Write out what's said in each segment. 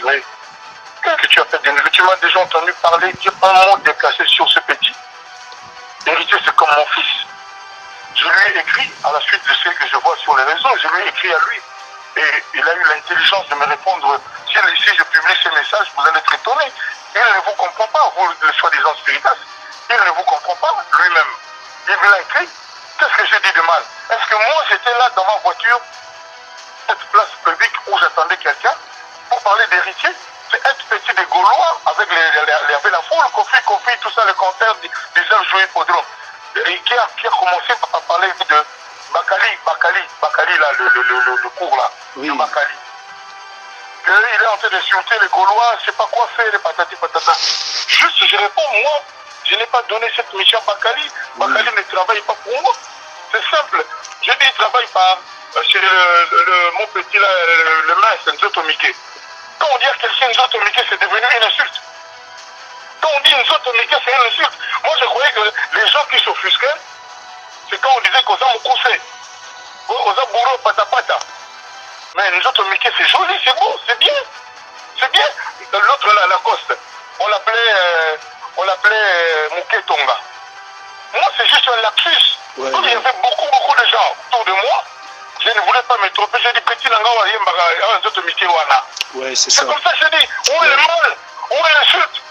mais qu'est-ce que tu as fait d'héritier? Tu m'as déjà entendu parler, dire un mot déplacé sur ce petit. L'héritier, c'est comme mon fils. Je lui ai écrit, à la suite de ce que je vois sur les réseaux, je lui ai écrit à lui. Et il a eu l'intelligence de me répondre. Si je publie ces messages, vous allez être étonné. Il ne vous comprend pas, vous, le soi-disant spiritas. Il ne vous comprend pas lui-même. Il me l'a écrit. Qu'est-ce que j'ai dit de mal? Est-ce que moi, j'étais là dans ma voiture, cette place publique où j'attendais quelqu'un pour parler d'héritier? C'est être petit des Gaulois avec la foule, Kofi, tout ça, le concert des heures jouées pour Drôme. Et qui a commencé à parler de Bakali là, le cours là, oui. De Bakali. Il est en train d'insulter les Gaulois, je ne sais pas quoi faire, les patati patata. Juste, je réponds, moi, je n'ai pas donné cette mission à Bakali. Bakali ne travaille pas pour moi. C'est simple. Je dis, il travaille par, chez mon petit là, le mince, Nzoto Mike. Quand on dit à quelqu'un Nzoto Mike, c'est devenu une insulte. Quand on dit Nzoto Mike, c'est une insulte. Moi, je croyais que les gens qui s'offusquaient, c'est quand on disait qu'on a Mokuse, qu'on a Bouro Patapata. Mais Nzoto Mike, c'est joli, c'est beau, c'est bien. C'est bien. L'autre là, Lacoste, on l'appelait Mouké Tonga. Moi, c'est juste un lapsus. Ouais, comme il y avait beaucoup de gens autour de moi, je ne voulais pas me tromper. J'ai dit, petit Nanga, Nzoto Mike Wana. Ouais, c'est ça. C'est comme ça que je dis, où est le mal? Où est l'insulte?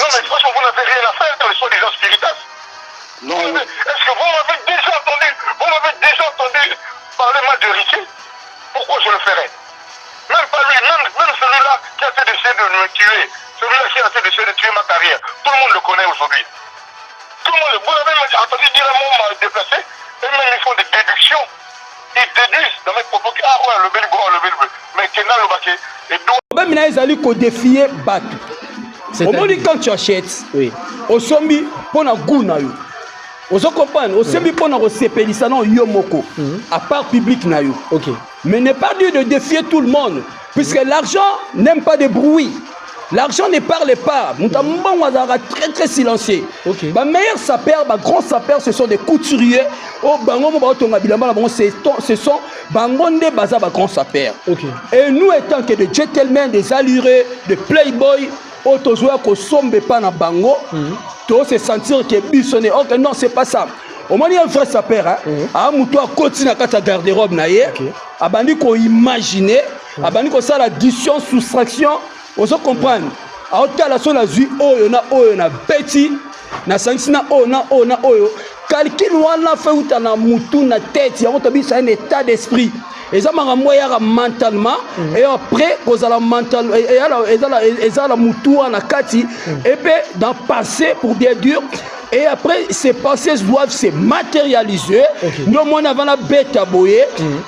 Non, mais franchement, vous n'avez rien à faire dans les soi-disant spiritas. Non. Est-ce que vous m'avez déjà entendu parler mal de Riquet? Pourquoi je le ferais? Même pas lui, même celui-là qui a été d'essayer de me tuer, celui-là qui a été d'essayer de tuer ma carrière, tout le monde le connaît aujourd'hui. Tout le monde, vous avez entendu dire un mot déplacé, et même ils font des déductions. Ils déduisent dans mes propos, ah ouais, le bel mais Kena le baquet, et donc... Même là, ils allaient défier Batu. Au moment quand tu achètes, oui. Au sombi, pour la goût, on se comprend, au sombi, pour la sepélissa, non, yomoko, à part public, ok. Mais n'est pas dû de défier tout le monde, puisque l'argent n'aime pas de bruit. L'argent ne parle pas. Nous sommes très silencieux. Ma meilleur sapeur, ma grand sapeur, ce sont des couturiers. Ce sont des grands sapeurs. Et nous étant que des gentlemen, des allurés, des playboys, qui sommes pas dans bango, tu se sentir que bisonné. Ok, non, c'est pas ça. Au moins, il y a un vrai sapeur. À un continue à ta garde-robe. À bandi qu'on imagine, à bandi qu'on ça l'addition, soustraction. On se comprend. À haute la son a vu on a bêti na sangsina on a calcul wana fait ou na mutu na tête ya on c'est un état d'esprit et ça m'a moyen mentalement et après cause la mental et ça la mutu na kati et puis dans passé pour bien dur. Et après, ces pensées doivent se matérialiser. Nous, moi, avant la bête à boyer,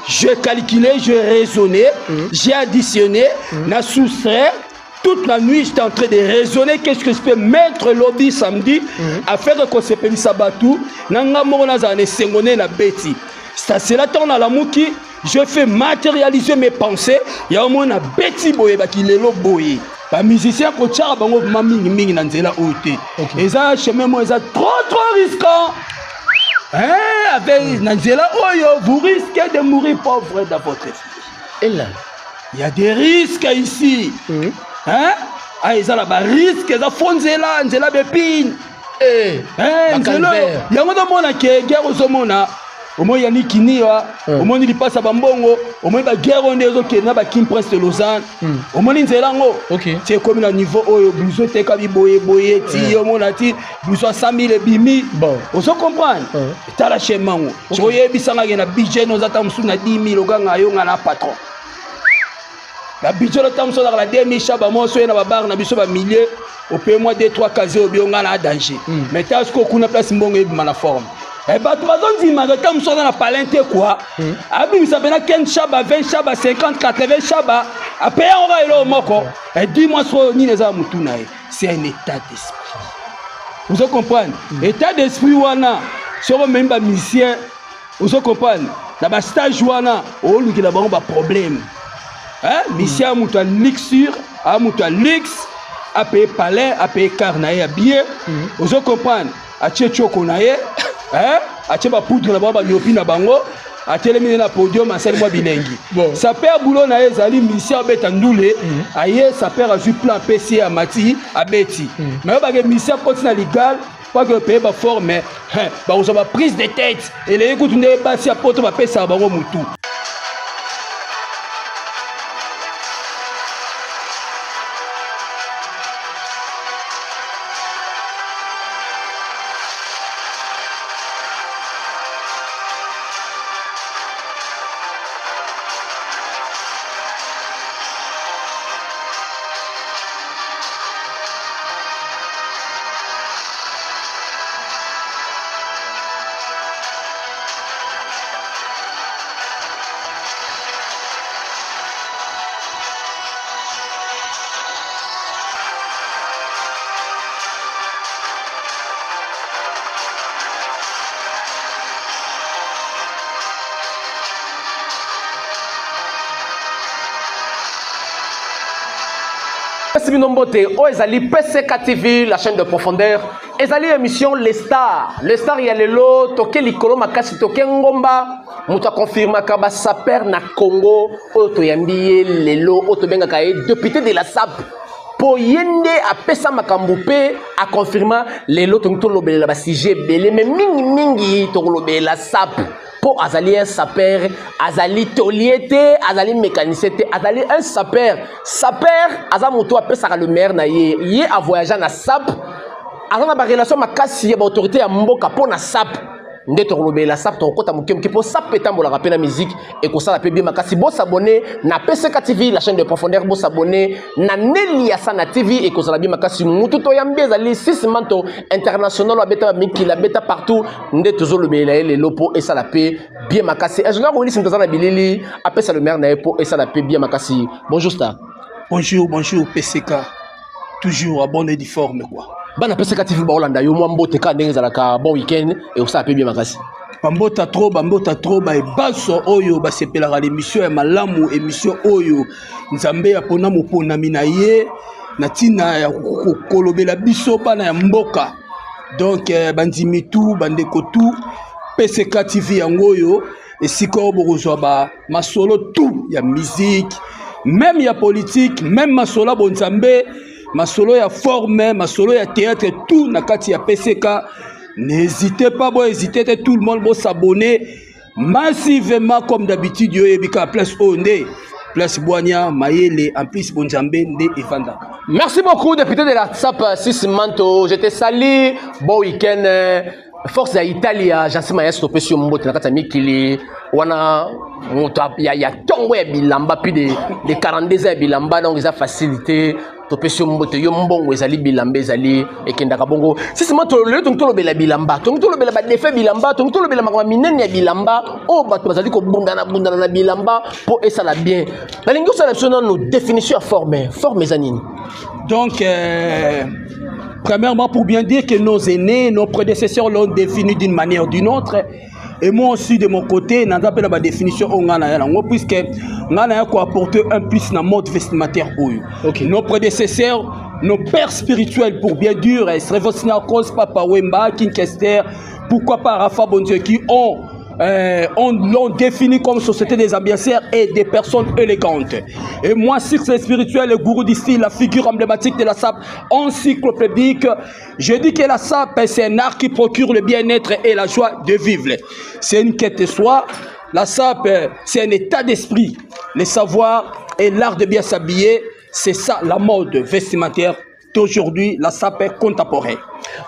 j'ai calculé, j'ai raisonné, j'ai additionné, j'ai soustrait. Toute la nuit, j'étais en train de raisonner qu'est-ce que je peux mettre lobby samedi afin que se paye Sabatou. Nanga mona zane sengone na beti. C'est là qu'on a la mouki. Je fais matérialiser mes pensées. Il y a au moins un beti boye baki lelo boye. Les musiciens qui ont bango mingi na nzela ote. Et ça chemin moi ça trop risquant. Hein, avec na nzela oyo vous risquez de mourir pauvre dans votre vie. Et là, il y a des risques ici. Hein? Ah, ils ont là risque, ils ont fondé là, ils ont bépine. Hein, il y a un monde qui est guerre aux hommes. Au moins, il y a ni kini, au moins, il passe à Bambongo, au moins, il y a guerre on est qui est là, Kim Prince de Lausanne. Au moins, il y a là, c'est comme le niveau où besoin de kabi boye, ti, au moins, ti, besoin 100 000 et bimi. Bon, on se comprend. T'as la chaîne mango. Tu vois, il y a un budget, nous attendons sous 10 000 au gang, on a un patron. La budget de temps sur la dernière chaba moi sur na bar na biso ba milliers au paye moi 2-3 casiers au bionga na danger mais t'as ce qu'on a place mbongo e na forme et ba tu vas dire ma temps sur na palente quoi abi ça bena 15 chaba 20 chaba 50 80 chaba après on va aller au moko et dis-moi sur ni les amutuna c'est un état d'esprit vous comprenez état d'esprit wana sur même ba musicien vous comprenez na ba stage wana o luki la ba problème. Hein? Monsieur a monté luxure, a monté luxe, a payé palais, a payé carnaï, a bien. Vous comprenez? A tché choconaï, hein? A tché ba poudre na ba yopi na bango. atelemi na podium asali mwa bilengi saper boulot na ezali misère beta ndule aye saper azui plan PC amati abeti mais ba ke misère continue légal pas que le pays va fort mais ba uzaba prise de tête et les écoute ne ba si apoto ba pesa bango mutu. Merci Binombote, Ezali PCK TV, la chaîne de profondeur. Ezali émission Les Stars. Les Stars, il y a le lot, Toke Likolo Makasi, Toke Ngomba. Mouta confirme que Saper na Congo, Oto Yambiye, le lot, Oto Bengakaye, député de la SAP. Pour yende a pesa makamboupe a confirmé les lots to lobé la basije belé mais mingi to lobé la SAP. Pour azali un sapeur, azali toliete, azali mécanicien, azali un sapeur. Sapeur, azamuto a pesa le maire na ye a voyager na SAP. Azana ba relation makasi ba autorité ya mboka pour na SAP. Nde to lobé la SAP to kota mukem ki pour SAP etambola rappeler la musique et ko ça la pe bien makasi bo s'abonner na PCK TV la chaîne de profondeur bo s'abonner na Nelia Sana TV et ko ça la bien makasi mutu to yambe zali 6 manto international la beta miki la beta partout nde toujours lobé la les lopo et ça la pe bien makasi ingénieur Willis mtazana bilili appelle ça le maire na epo et ça la pe bien makasi. Bonjour Star. Bonjour PCK. Toujours à bonne et difforme quoi. Bana PCK TV ba Holanda yo mwambote ka ndenge zalaka bon week-end et on ça peut bien makasi. Bambota trop ba e baso oyo ba sepelaka l'émission ya malamu émission oyo nzambe ya pona mopona minaye na tina ya kolobela biso bana ya mboka. Donc bandimi tout bandeko tout PCK TV yango oyo esiko bokozwa ba masolo tout ya musique même ya politique même masolo bonzambe masolo ya forme, masolo ya théâtre, tout na kati ya PCK. N'hésitez pas, hésitez tout le monde s'abonner massivement comme d'habitude. Yo ebika place Onde, place Boigna, Mayele, en plus Bonjambe, Nde et Vanda. Merci beaucoup, député de la SAP 6 Manto. Je te salue. Bon week-end. Force à Italie, Jansi Maestro, Pesio Mbote, na katami kili wana ya tongo ya bilamba plus de 42 ans bilamba donc ils a facilité to Pesio Mbote yo mbongo ezali bilamba ezali ekendaka bongo sisi moto le to lobela bilamba to lobela ba défait bilamba to lobela makama minene ya bilamba o bato bazali ko bundana na bilamba pour et ça la bien balingo ça la nos définition à forme zanini donc premièrement, pour bien dire que nos aînés, nos prédécesseurs l'ont défini d'une manière ou d'une autre. Et moi aussi, de mon côté, je n'ai pas la définition puisque nous avons apporté un plus dans le mode vestimentaire. Okay. Nos prédécesseurs, nos pères spirituels, pour bien dire, Srevosina Kos, Papa Wemba, King Kester, pourquoi pas Rafa Bondieu, qui l'ont défini comme société des ambiancières et des personnes élégantes. Et moi, cycle spirituel, le gourou du style, la figure emblématique de la SAP encyclopédique, je dis que la SAP, c'est un art qui procure le bien-être et la joie de vivre. C'est une quête de soi. La SAP, c'est un état d'esprit. Le savoir et l'art de bien s'habiller, c'est ça la mode vestimentaire d'aujourd'hui, la SAP contemporaine.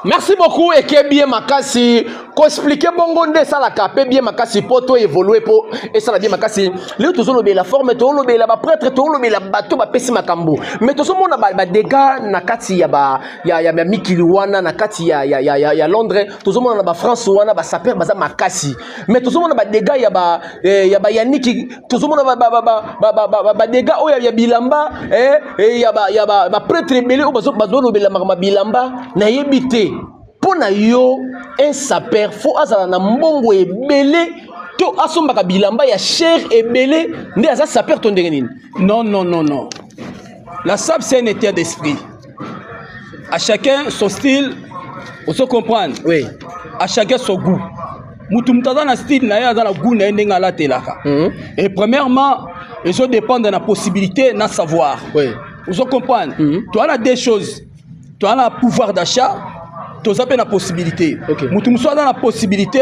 Merci beaucoup et que bien makasi ko expliquer bongo nde ça la capé bien makasi poto évoluer pour et ça la bien makasi le toujours lobe la forme to lobe la ba prêtre to lobe la bateau ba pesi makambo mais to so mona ba dégâts na kati ya mikili wana na kati ya Londres to so mona na ba France wana ba saper baza makasi mais to so mona ba dégâts ya ba yaniki to so mona ba dégâts o ya bilamba ya ba prêtre belé o bazo lobe la makama bilamba na yebi pour na yo un saper faut azala na mbongo ebele to asomba ka bilamba ya cher ebele nde aza saper to ndenge nini. Non. La SAP c'est un état d'esprit. À chacun son style, on se comprendre. Oui. À chacun son goût. mutumtaza na style na ya za na goût na ndenga la telaka. Et premièrement, ils dépendent de la possibilité na savoir. Oui. Vous comprenez? Tu as des choses. Tu as le pouvoir d'achat, tu as la possibilité. Mutumso dans la possibilité,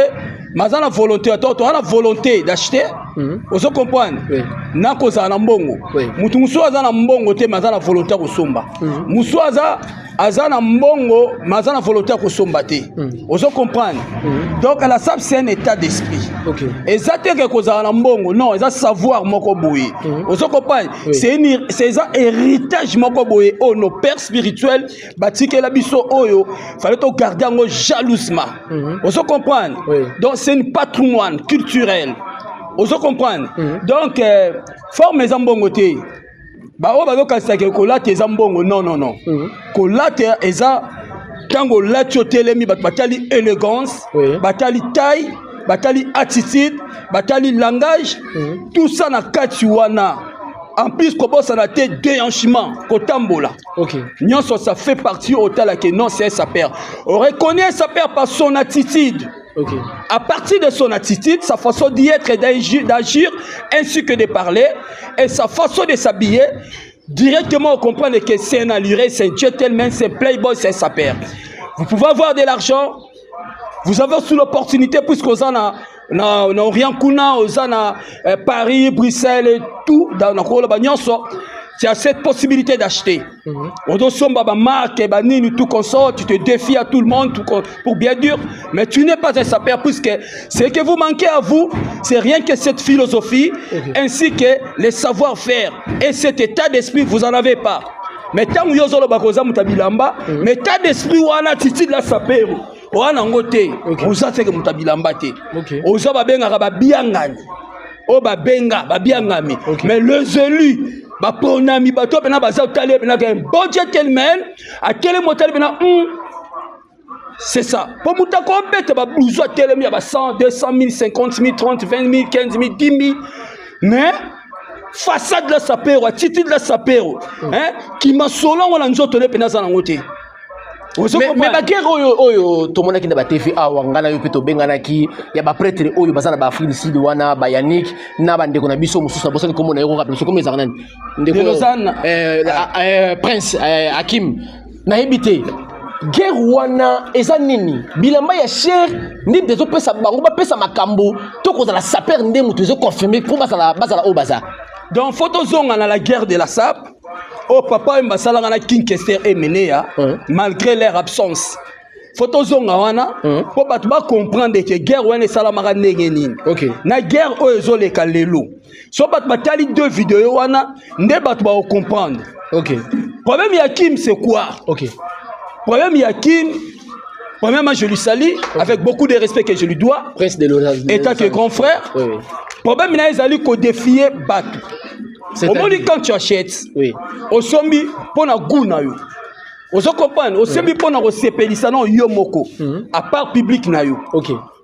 mais dans la volonté, tu as la volonté d'acheter. Vous comprenez? Na koza na mbongo. Mutumso dans la mbongo te, mais dans la volonté de somba. Musoaza azana mbongo, mais dans la volonté de somba te. Vous comprenez? Donc la SAP c'est un état d'esprit. Et ça te que koza na mbongo, non, ça savoir moko boye. Vous comprenez? C'est un héritage moko boye. Oh nos pères spirituels, batike la biso oyo, fallait to garder en jalousement. Vous comprenez? Donc c'est un patrimoine culturel. Vous comprenez? Donc forme zambongo te. Ba o bazo kasake ko late zambongo non non non. Ko late eza tango late telemi batali élégance, batali taille, batali attitude, batali langage, tout ça na kati wana. En plus, comment ça a été déhanchement, kotambola. Nyonso, ça fait partie au tal que non, c'est sa père. On reconnaît sa père par son attitude. À partir de son attitude, sa façon d'y être et d'agir, ainsi que de parler, et sa façon de s'habiller, directement on comprend que c'est un alluré, c'est un gentleman, c'est un playboy, c'est sa père. Vous pouvez avoir de l'argent, vous avez sous l'opportunité, puisqu'on en a rien kuna, on a Paris, Bruxelles, et tout, dans la Colombie, tu as cette possibilité d'acheter. On doit somba marque, tout consort, tu te défies à tout le monde pour bien dur, mais tu n'es pas un sapeur, puisque ce que vous manquez à vous, c'est rien que cette philosophie, ainsi que les savoir-faire et cet état d'esprit, vous n'en avez pas. Mais tant que vous avez bakoza mutabilamba, mais état d'esprit ou en attitude la sapeur, ou en angoté, vous avez que mutabilamba te. Vous avez benga babiangani, o babenga babiangami, mais les élus. Ba ponami ba to bena ba za tali bena un bon gentleman à quel motel bena c'est ça pour muta ko bete ba blouson telemi ba 100 200 000 50 000 30 20 000 15 000 10 000 mais façade la sapero attitude la sapero hein qui m'a solon wala nzoto le pena za ngote. Mais baguerre oyo to mona kinda ba TV awa ngana yo peto bengana ki ya ba prêtre oyo bazana ba Afrique du Sud wana ba Yannick na ba ndeko na biso mususu na bosani komo na yo rappeler so comme ezana ndeko Prince Hakim na ebité guerre wana eza nini bilamba ya cher ndi dezo pesa bango ba pesa makambo to ko za la saper ndé mutu zo confirmer pour bazala au bazar. Donc photo zonga na la guerre de la SAP. Oh papa mbasala ngana King Kester Emenea malgré leur absence. Photo zonga wana pour batu ba comprendre que guerre wana sala maka ndenge nini. Na guerre o ezoleka lelo. So batu batali deux vidéos wana nde batu ba comprendre. Problème ya Kim c'est quoi? Problème ya Kim, premièrement je lui salue avec beaucoup de respect que je lui dois. Prince de Lausanne. Étant que grand frère. Problème na ezali ko défier batu. Au moment quand tu achètes, au sombi pour na goût na yo. Au sombi au sombi pour na resepelisa na yo moko. À part public na yo.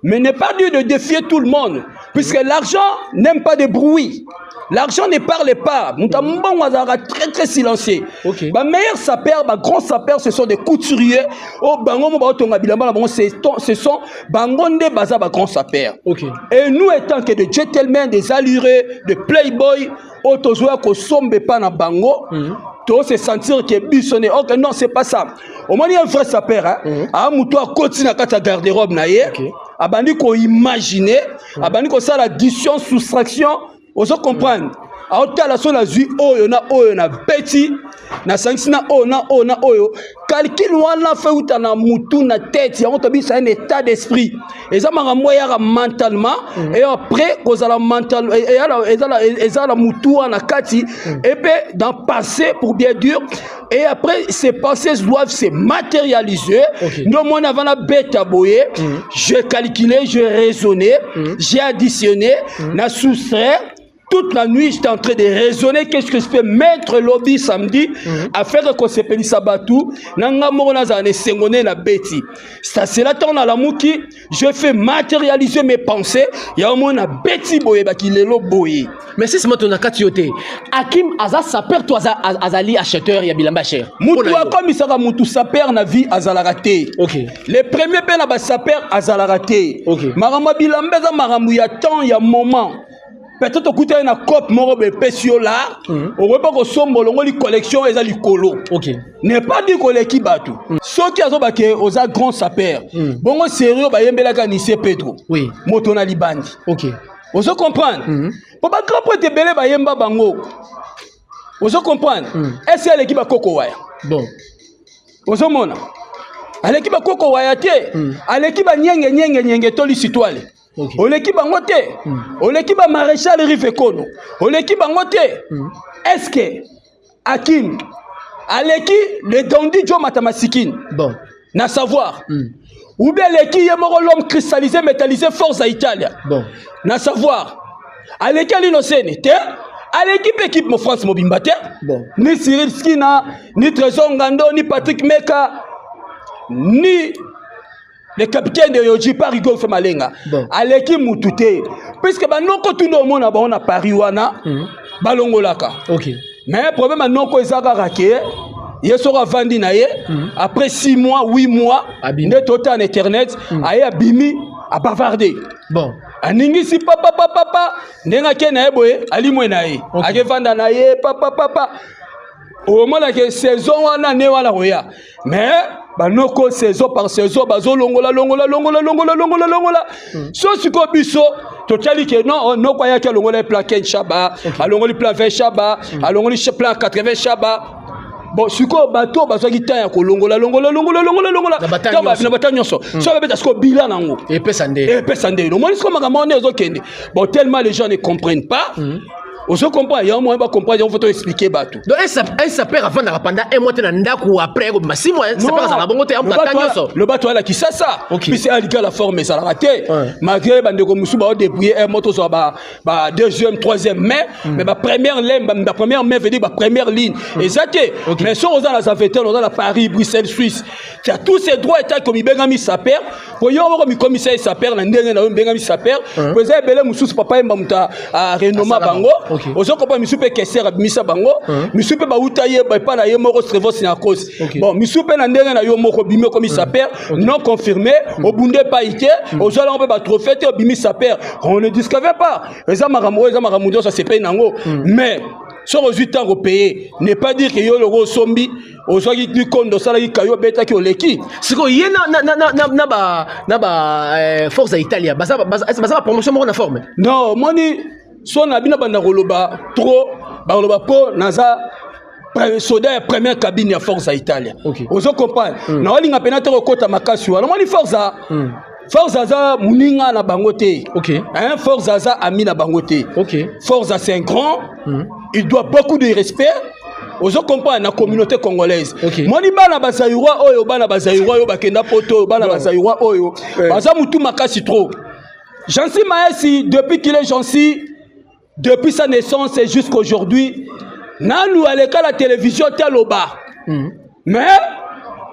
Mais n'est pas dû de défier tout le monde, puisque l'argent n'aime pas de bruit. L'argent ne parle pas. Nous sommes très très silencieux. Ma meilleur sapeur, ma grand sapeur, ce sont des couturiers. Oh, ce sont bangonde baza ba grand sapeur. Et nous étant que des gentlemen, des allurés, des playboys, autozoa ko sombe pas na bango, to se sentir que bisonné. Ok, non, c'est pas ça. Au moins il y a un vrai sapeur, hein. Ah, muto a continué à kata garde-robe na ye. Abandi ko imaginer, abandi ko ça l'addition, soustraction. Vous comprenez? A hauteur la son la zui oyo na petit na sangsina oyo calcul wana fait uta na mutu na tête ya otobi c'est un état d'esprit et ça m'a moya mentalement et après cause la mental et ça la mutu na kati et puis dans passé pour bien dur et après ces pensées doivent se matérialiser. Non mon avant la bête à boyer, j'ai calculé, j'ai raisonné, j'ai additionné, na soustrait. toute la nuit, j'étais en train de raisonner qu'est-ce que je peux mettre lobby samedi afin que se peli sabatou nanga mona za ne sengone na beti. Ça c'est là temps na la muki, je fais matérialiser mes pensées, ya mona beti boye ba ki lelo boye. Mais si c'est maintenant katioté, Hakim aza saper toi azali acheteur ya bilamba cher. Mutu comme ça mutu saper na vie azala raté. OK. Les premiers pe na ba saper azala raté. OK. Marama bilamba za maramu ya temps ya moment. Peut-être que tu as une copie de pécio là, on ne peut pas que son collection est à l'écolo. Ok. N'est pas dit que l'équipe a tout. Ceux qui ont été aux grands sapeurs, bon, sérieux, bah, y a un lycée Pedro. Oui. Motona Libandi. Ok. Vous comprenez? Pour pas que tu aies belé, bah, y a un bango. Vous comprenez? Est-ce que l'équipe a Coco Waya? Bon. Vous comprenez? À l'équipe a Coco Waya, à l'équipe a Nyenge Toli Citoile. On l'équipe en côté, on l'équipe à Maréchal Rivekolo, on l'équipe en côté. Est-ce que Hakim, à l'équipe, le Dondi Joe Matamasikin, bon, n'a savoir, ou bien l'équipe est mort l'homme cristallisé, métallisé, force à Italie, bon, n'a savoir, à l'équipe l'innocent était, à l'équipe mon France Mobimbate, bon, ni Cyril Skina, ni Trésor Ngando, ni Patrick Meka, ni le capitaine de Yoji Parigo fait malenga. À l'équipe Moutouté. Puisque non que tout le monde a Paris wana balongolaka. OK. Mais le problème non que ezaka raké, il sera vendu naé après 6 mois, 8 mois, ne total en internet, aye abimi à bavarder. Bon. Aningi si papa nenga kenae boye ali mwenae. Ake vanda naé papa. Au moment que saison wana ne wana roya. Mais banoko saison par saison bazo longola. So siko biso totali ke non no kwa yake longola plan 15 shaba, alongoli plan 20 shaba, alongoli plan 80 shaba. Bon siko bato bazo ki tanya ko longola. Na batanyo so. So ba beta siko bilan nango. Et pesande. No moni siko makamone ozo kende. Bon tellement les gens ne comprennent pas. On se comprend, il y a un moyen de comprendre, il faut expliquer. Donc, elle s'appelle avant pendant un mois, ou après, 6 mois, le bateau là qui ça. Puis c'est la forme, ça l'a raté. Malgré que depuis un moto sur la deuxième, troisième mai, mais ma première mai veut dire ma première ligne. Exactement. Mais si on a la Zavetel, on a la Paris, Bruxelles, Suisse, qui a tous ces droits états comme il Bengami s'appelle, pour y avoir un commissaire s'appelle, un Bengami s'appelle, pour y avoir un papa à Renoma Bango. Ozo kopa misupe kesera misa bango misupe ba utaye ba pa na ye moko strevos na cause bon misupe na ndenge na yo moko bimio comme ça perd non confirmé au bunde pa ité ozo la on peut ba trophée te bimi ça perd on ne discavait pas eza maramundo ça c'est pas nango mais sur 8 ans repayé n'est pas dire que yo le sombi ozo ki kondo sala ki kayo beta ki oleki siko ye na ba force à Italia baza promotion mo na forme non moni so na bina banda koloba trop baloba po naza soda première cabine ya force à Italia. Ozo comprendre na walinga penate ko kota makasi wana moni force za muninga na bangote. Hein force za ami na bangote. Force c'est un grand, il doit beaucoup de respect. Ozo comprendre na communauté congolaise. Moni bana bazayirwa oyo bakenda poto bana bazayirwa oyo baza mutu makasi trop. Jansi Maesi depuis qu'il est Jansi depuis sa naissance et jusqu'aujourd'hui, Nanou à l'école la télévision teloba. Mais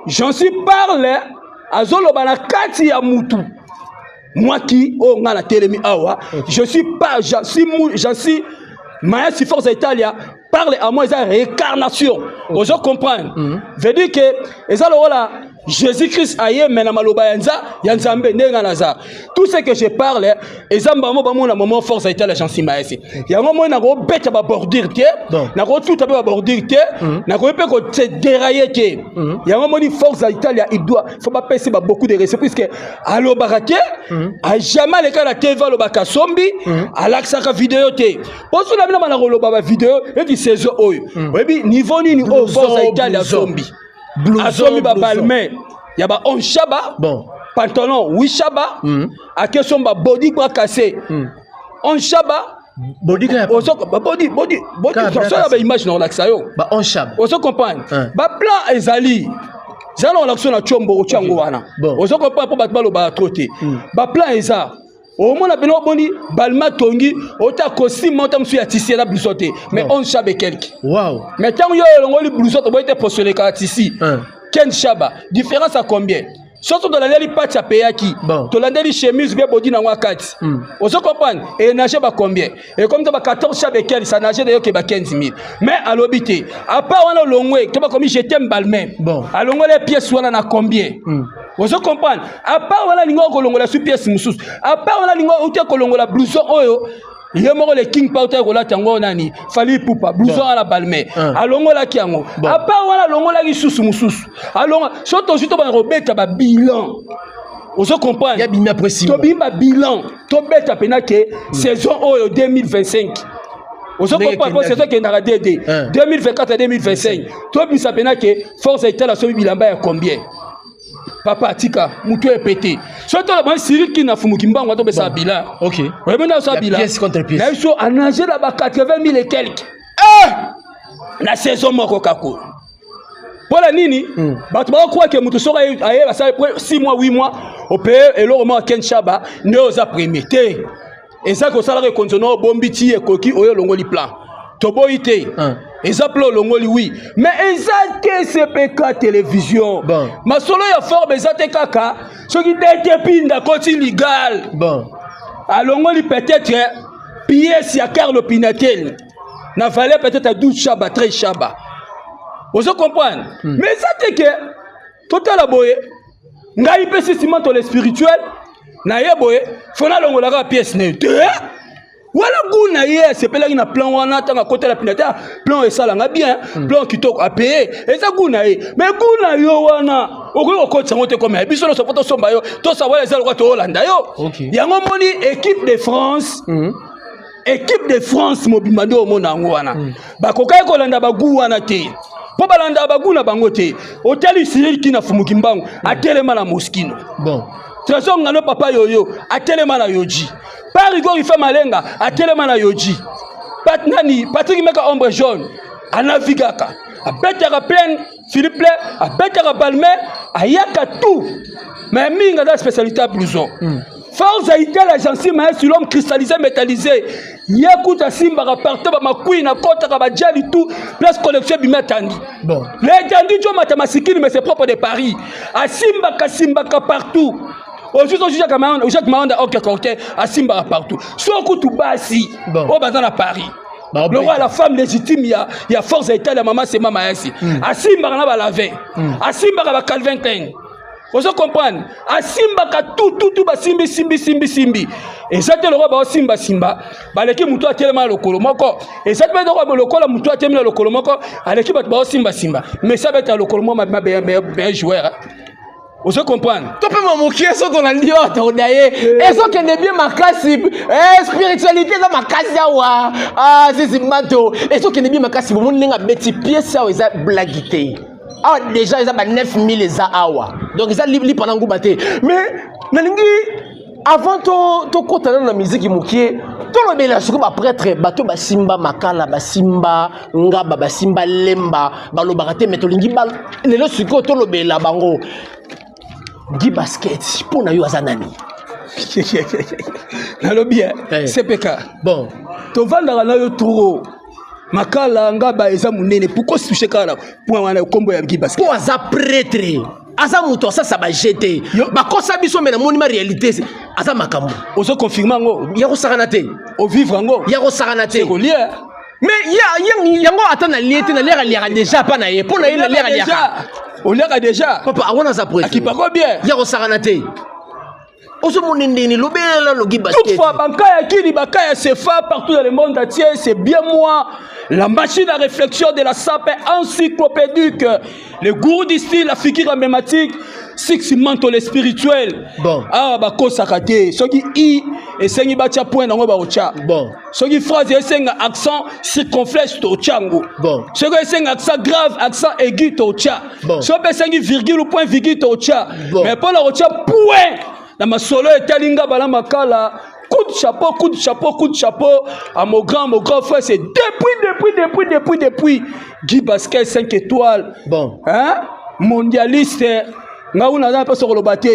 j'en suis parlé à Zoloba na kati ya mutu. Moi qui oh na la télémi awa, je suis pas j'en suis Maesi Force Italia parle à moi ça réincarnation. Vous comprendre. Veut dire que ça là Jésus-Christ aye mena maloba yanzambe nenga naza. Tout ce que je parle ezamba mo ba mona moment Force Italia Jean Simaesi. Ya moment na go beta ba bordir te, na go tout ba bordir te, na go pe ko te dérailler te. Ya moment ni Force Italia il doit faut pas passer beaucoup de respect puisque allo barake a jamais le cas la TV lo bakasombi alaxa ka vidéo te. Poso na bina na go lo ba vidéo et qui saison oyo. Webi niveau ni o Force Italia zombie. Asomi ba balme ya ba on shaba bon pantalon 8 shaba a question ba body bras cassé on shaba body ça ba image na relaxa yo ba on shaba oso comprendre ba plan ezali zalo relaxa na chombo ochango wana oso comprendre pour ba balo ba trotter ba plan eza au moins la beno boni balma tongi ota costume ota msu ya tissu la blousote mais on chabe quelque wow mais tant yo ngoli blousote boite postulé ka tissu ken chaba différence à combien surtout dans l'année patch à payer qui to l'année chemise bien body na wakati on se comprend et nager ba combien et comme ça ba 14 chabe quel ça nager d'ailleurs que ba 15 000 mais à l'obité à part on a longwe to ba comme je t'aime balmain à longwe les pièces wana na combien on se comprend à part on a lingo ko longola su pièce mususu à part on a lingo ou te ko longola blouson oyo yemoko le king pauta ko la tango nani fali pupa blouson à la balmain à longola kiango à part on a longola ki susu mususu alors surtout surtout ba robeta ba bilan on se comprend il y a bien précis to bimba bilan to beta pena que saison oyo 2025 on se comprend c'est ça qui est dans la DD 2024 à 2025 to bisa pena que force état la so bilamba ya combien papa tika mutu est pété surtout la Cyril qui n'a fumu kimbango to besa bilan OK ouais maintenant ça bilan pièce contre pièce mais so a nager là bas 80 000 et quelques la saison moko kako pour la nini bato ba croire que mutu soka aye ça 6 mois 8 mois au paye et le roman Ken Chaba ne osa premier té et ça ko sala reconnaissance bombiti et koki oyo longoli plan to boité exemple longoli oui mais ezate CPK télévision ma solo ya forme ezate kaka ce qui était pinda côté légal à longoli peut-être pièce ya Carlo Pinatel na valait peut-être à 12 Chaba 13 Chaba vous comprenez mais ça c'est que total aboye ngai pe système to le spirituel na yeboye fona longola ka pièce ne wala guna ye sepela na plan wana tanga côté la pinata plan esalanga bien plan kitoko a payer eza guna ye mais guna yo wana okoko kotsa ngote comme biso no sopoto somba yo to savoir les alwa to Hollande yo yango moni équipe de France mobimando o mona ngwana bakokai ko landa bagu wana te po balanda bagu na bango te hôtel Cyril qui na fumuki mbango atelema na Moskino trésor ngano papa yoyo atelema na yoji Parigo il fait malenga atelema na yoji patnani Patrick meka ombre jaune anavigaka abetaka plein Philippe Play abetaka Balmain ayaka tout mais minga da spécialité à blouson force a été l'agence mais sur l'homme cristallisé métallisé yakuta simba rapporte ba makui na kota ka bajali tout place collection bima tandi les tandi jo matamasikini mais c'est propre de Paris a simba ka partout aujourd'hui Jacques Mahanda ok côté a simba partout soko tout basi au bazan à Paris le roi la femme légitime il y a force a été la maman c'est maman ici a simba na ba laver a simba ba Calvin Klein vous comprenez a simba ka tout ba simbi et ça te le roi ba simba baleki mutu atelema lokolo moko et ça te ba lokolo mutu atelema lokolo moko aleki ba simba mais ça va être lokolo moko bien joueur vous comprenez tu peux me moquer sur ton allié et ça qui est bien ma classe spiritualité dans ma classe yawa c'est mato et ça qui est bien ma classe bon ninga beti pièce ça ils a blaguité ah déjà ils a 9000 les awa donc ils a libre pendant ngubate mais nalingi avant to kota na musique mokie to le bela suko ba prêtre bato ba simba makala ba simba ngaba ba simba lemba ba lo barate metolingi ba lelo suko to le bela bango Guy Basket pour na yo azanani nalobi CPK bon to vanda na yo turo makala ngaba eza munene pourquoi se toucher kala point wana kombo ya Guy Basket pour aza prêtre aza muto ça ba jeter ba kosa biso mena monima réalité aza makambo ozo confirmer ngo ya ko sarana te o vivre ngo ya ko sarana te ko lié mais yango atana lié te na lera déjà pas na ye pour na ye na lera liaka on l'a déjà papa awana za prêtre qui pas bien ya ko sarana te ozo monendeni lobela lo Guy Basket toutefois bankaya kini bakaya se fait partout dans le monde entier c'est bien moi la machine à réflexion de la SAP encyclopédique le gourou du style la figure emblématique six mental spirituel ah bakosa kate soki i esengi batia point nango ba ocha soki phrase esenga accent circonflexe to chango soki esenga accent grave accent aigu to cha soki esengi virgule ou point virgule to cha mais pour la ocha point na masolo etalinga bala makala coup de chapeau à mon grand frère c'est depuis Guy Basket 5 étoiles hein mondialiste ngauna na pas sur le bateau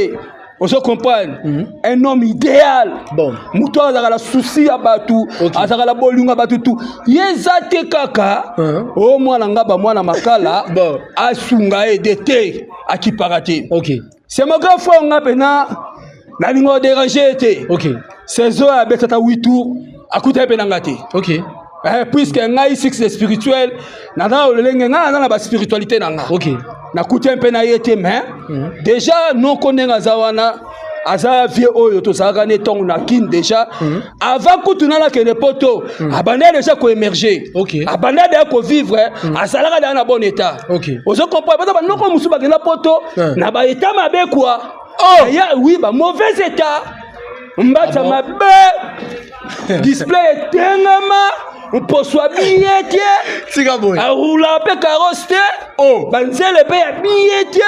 Vous comprenez? Un homme idéal. Bon. Mouton a la souci à Batou, a la bolunga Batou. Yezate kaka. Oh, moi, l'angaba, moi, la makala. Bon. A sunga et d'été. A qui parate. Ok. C'est ma grande fois, on a pena. Na lingo dérangé été. Ok. 16 heures, à Betata 8 tours. A coûté penangate. Ok. Puisque nga ici c'est spirituel, nana olenge nga na ba spiritualité nanga. Ok. Na kuté pe na yete mais déjà non connaît zawana aza vie oyo to saka ne tong na kin déjà avant kutuna la kene poto abanda déjà ko émerger. Ok. Abanda déjà ko vivre azalaka dans un bon état. Ok. Ozo comprendre pas non ko musuba na poto na ba état mabe quoi. Oh ya oui ba mauvais état. Mbata mabe display tengama Mposwa billet Sigaboy. A roula pe carosse. Oh, banzele pe ya billet.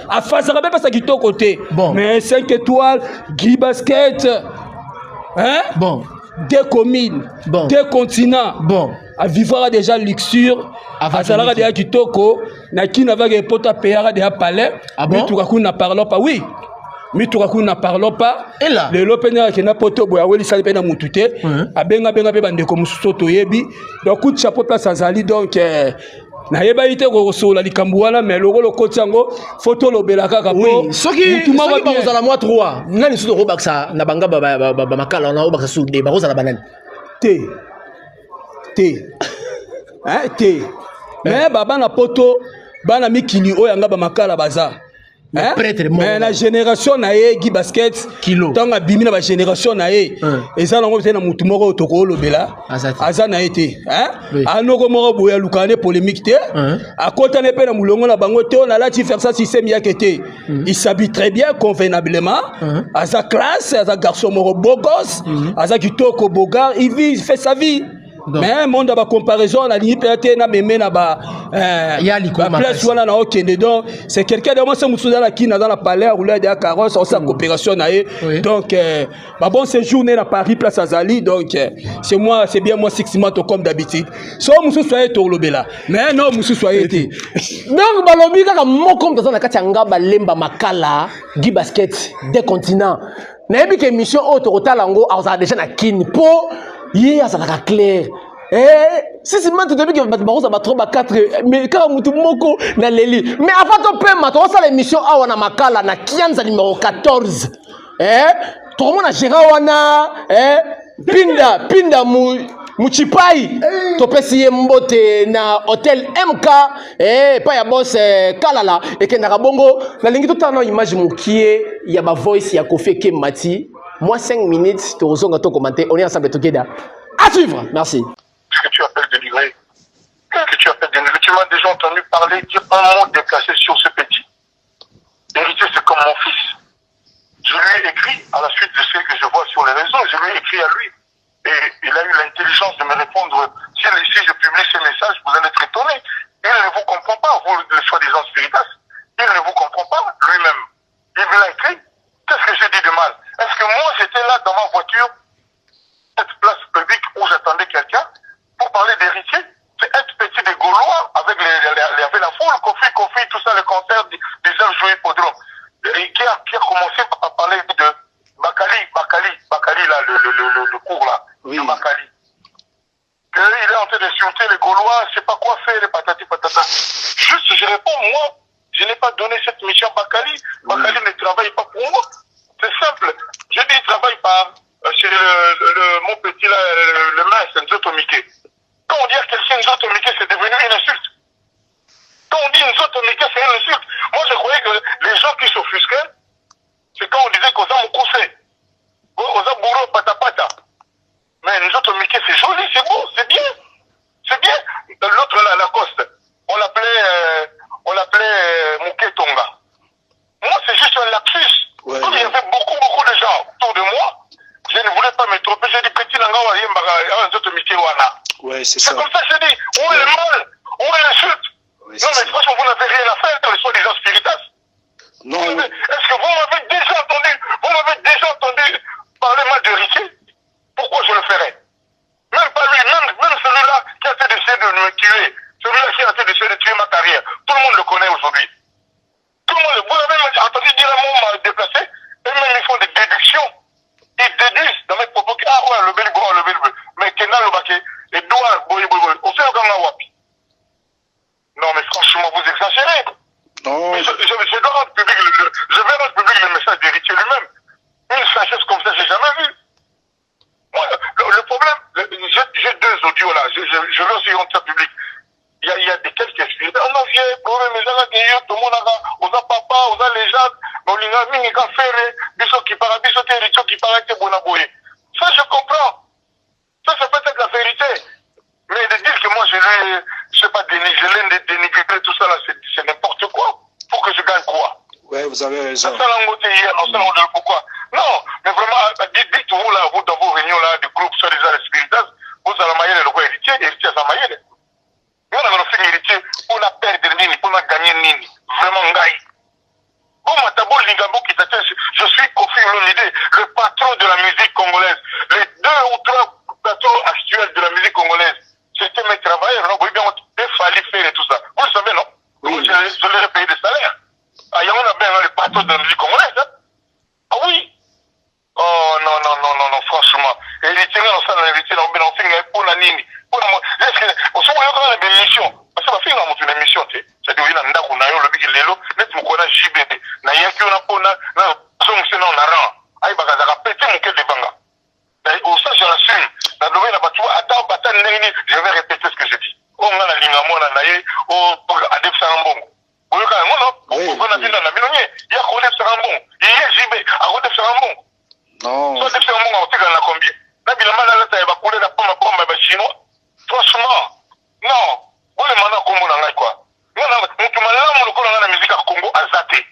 A face à pe sa kito côté. Bon. Mais 5 étoiles, Guy Basket. Hein? Bon. 2 communes, Bon. 2 continents. Bon. A vivre déjà luxure. A salara déjà kitoko. Na kina va ke pota payara déjà palais. Ah bon? Tu na parlons pas. Oui. Mitouraku na parlons pas. Et là? Le lopena qui n'a pas to boya weli sali pena mutute. Abenga benga pe bande comme soto yebi. Donc coup de chapeau place azali donc na yeba ite ko sola likambu wana mais le koti yango photo lobela kaka po. Oui, soki ba za moi 3. Nani soto ko baksa na banga ba makala na baksa su de ba ko za na banane. T. Hein T. Mais baba na poto bana mikili oyanga ba makala baza. Hein? Mais la génération nae Guy Basket kilo tant abimi na ba génération nae eza nango peut na mutu moko toko lobela aza na été hein anoko moko boya lukane polémique te akotane pe na mulongo na bango te on a là tu faire ça système ya kete il s'habille très bien convenablement aza classe aza garçon moko beau gosse aza kitoko bogar il vit il fait sa vie. Donc. Mais monde ba comparaison la ligne peut-être na mémé na ba place wana na okende donc c'est quelqu'un de moi c'est musuda la kina dans la palais rouler de carrosse on sa coopération na donc bah bon séjourner na Paris place Azali donc c'est moi c'est bien moi sixmato comme d'habitude so musu soyez torlobela mais non musu soyez été donc balobi kaka moko mtaza na kati ya ngaba lemba makala Guy Basket des continents na yebi ke mission auto otalango aza déjà na kin po yé ça va clair si c'est maintenant depuis que barosa ba 3 ba 4 mais quand mutu moko na leli mais avant to pema to ça l'émission awa na makala na kianza numéro 14 to mona gérant wana pinda Muchipai to pesi mbote na hôtel MK pa ya boss Kalala et kendaka bongo na lingi tout temps image mukie ya ba voice ya Kofi Kemati moi 5 minutes to zonga to commenter on est ensemble together à suivre merci. Ce que tu appelles délivrer, tu m'as déjà entendu parler, dire un mot déplacé sur ce petit. Héritier, c'est comme mon fils. Je lui ai écrit, à la suite de ce que je vois sur les réseaux, je lui ai écrit à lui. Et il a eu l'intelligence de me répondre. Si je publie ces messages, vous allez être étonnés. Il ne vous comprend pas, vous, le soi-disant spiritas. Il ne vous comprend pas lui-même. Il me l'a écrit. Qu'est-ce que j'ai dit de mal? Est-ce que moi, j'étais là dans ma voiture, cette place publique où j'attendais quelqu'un, pour parler d'héritier? C'est un petit des Gaulois avec la foule, Kofi, tout ça, le concert des joués hippodrome. Qui a commencé à parler de Bakali là, le cours là, oui. De Bakali. Il est en train d'insulter les Gaulois, je sais pas quoi faire, les patati patata. Juste, je réponds, moi, je n'ai pas donné cette mission à Bakali. Bakali ne travaille pas pour moi. C'est simple. Je dis, il travaille par, chez mon petit là, le mince, Nzoto Miké. Quand on dit à quelqu'un Nzoto Miké, c'est devenu une insulte. Quand on dit Nzoto Miké, c'est une insulte. Moi, je croyais que les gens qui s'offusquaient, c'est quand on disait qu'Oza Moukoussé, Oza Bouro Patapata. Mais Nzoto Miké, c'est joli, c'est beau, c'est bien. C'est bien. L'autre là, Lacoste, on l'appelait Mouké Tonga. Moi, c'est juste un lapsus. Ouais, donc, il y avait beaucoup de gens autour de moi. Je ne voulais pas me tromper. J'ai dit, petit Nanga, Nzoto Miké Wana. Ouais, c'est ça. C'est comme ça que j'ai dit, où est le mal? Où est l'insulte? Oui, non, mais franchement, vous n'avez rien à faire dans les soi-disant spiritas. Non. Est-ce que vous m'avez déjà entendu parler mal de Ricky? Pourquoi je le ferais? Même pas lui, même celui-là qui a été d'essayer de me tuer, celui-là qui a été d'essayer de tuer ma carrière, tout le monde le connaît aujourd'hui. Tout le monde, vous avez entendu dire un mot mal déplacé, et me Non. Je dois rendre public je vais rendre public le message d'Héritier lui-même. Une sagesse comme ça, j'ai jamais vu. Moi, le problème, j'ai 2 audios là, je vais aussi rendre ça public. Il y a des quelques explications. On a vu, problème, tout le monde on a papa, on a les gens, on a mis les gars ferrés, biso qui parle, biso qui parle, ça je comprends. Ça peut être la vérité. Mais de dire que moi je sais pas, dénigrer tout ça là, c'est n'importe quoi. Faut que je gagne quoi? Ouais, vous avez raison. Pourquoi? Non, mais vraiment, dites-vous là, vous dans vos réunions là, du groupe soi-disant les spiritas, vous allez mailler le roi héritier à sa maille. Nous avons fait héritier pour la perdre nini, pour la gagner nini. Vraiment, ngaï. Je suis Kofi Olomide, le patron de la musique congolaise. Les 2 ou 3 patrons actuels de la musique congolaise, c'était mes travailleurs, non? Il fallait faire et tout ça. Vous le savez, non? Oui. Je leur ai payé des salaires. Ah, il y a bien le patron de la musique congolaise, hein? Ah oui. Oh non, franchement. Héritier, on fait pour la nini. Est-ce que on a une émission? Parce que on a une émission, tu sais. Ça devient un ndaku na yo le big lelo, net mo kona JB. Na yaki on a pona na son na ran. Ai bagaza ka péter mon cœur de banga. Au ça je l'assume. Na domaine na batu ata bata nini, je vais répéter ce que je dis. On a la linga mona na ye o adep sarambongo. Oyo ka ngono, on va na binda na binonye. Ya ko adep sarambongo. Ye JB a ko adep sarambongo. Non. So adep sarambongo on tika na combien? Na bilama na ta ba kule na pomba ba chinois. Franchement, non. On est maintenant comme on a quoi. Nous avons la musique à Congo à Zate.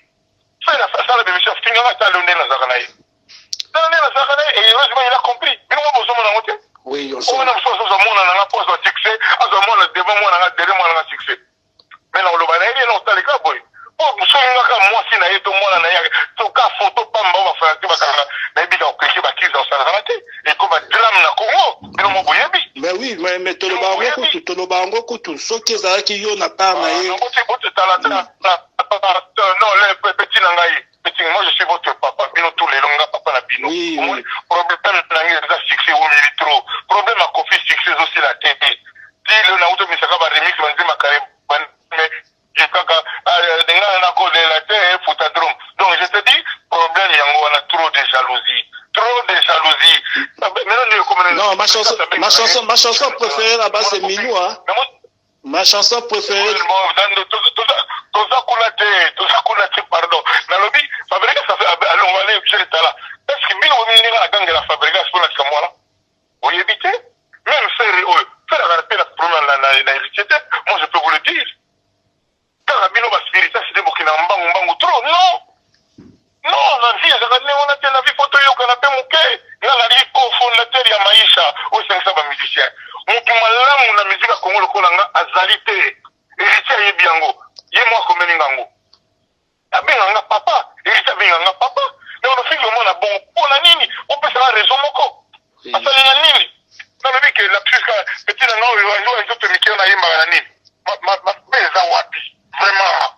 C'est la salle de Michel Finger à l'Ondé Nazaranaï. Et heureusement, il a compris. Mais nous avons besoin de monter. Oui, on sait. On a besoin de monter, on a succès. On a besoin de devant moi, on a succès. Mais non, le banane, il est dans les cas, boy. Oh, nous sommes là, moi, si naïe, tout le monde a naïe. Tout cas, photo, pas m'en va faire un petit peu. Mais bien, on peut essayer de dans sa raté. Et comme un drame na Congo, mais non, mon boy, mais oui, mais tout le bango, tout ce qui est qui y a pas naïe. Non, les petits nangaï. Moi, je suis votre papa. Bino, tous les longs, papa, la bino. Oui. Problème, nangaï, succès, ou trop. Problème, à Kofi, succès aussi, la tête. Si le naouto, mais ça va remix, ma carrière, mais donc je te dis, problème, on a trop de jalousie. Non, ma chanson préférée là-bas, c'est Milou, hein. Ma chanson préférée. Pardon. Nalobi, Fabrica, ça fait, allons, on va aller, je l'étais là. Est-ce que bien, on est là, la gang de la Fabrica, c'est pour la camois là? Vous y évitez? Même faire la première, moi, je peux vous le dire. Quand la bino va spirituel, c'est des bokina mbangu trop, non! Non, la vie, on a la vie photo, on a fait mon cœur. Il y a la vie cofondateur, il y a Maïcha, au 500 musiciens. Mon la musique à Congo, le Kolanga, Azalité, héritier Yebiango, Yemwa Komeningango. Abenganga papa, héritier Abenganga papa. Mais on a fait le monde à bon, pour la nini, on peut faire raison moko. Asali la nini. Non, mais que la plus petit nango, il y a un autre Mickey, on a yemba la nini. Ma beza wapi. Vraiment.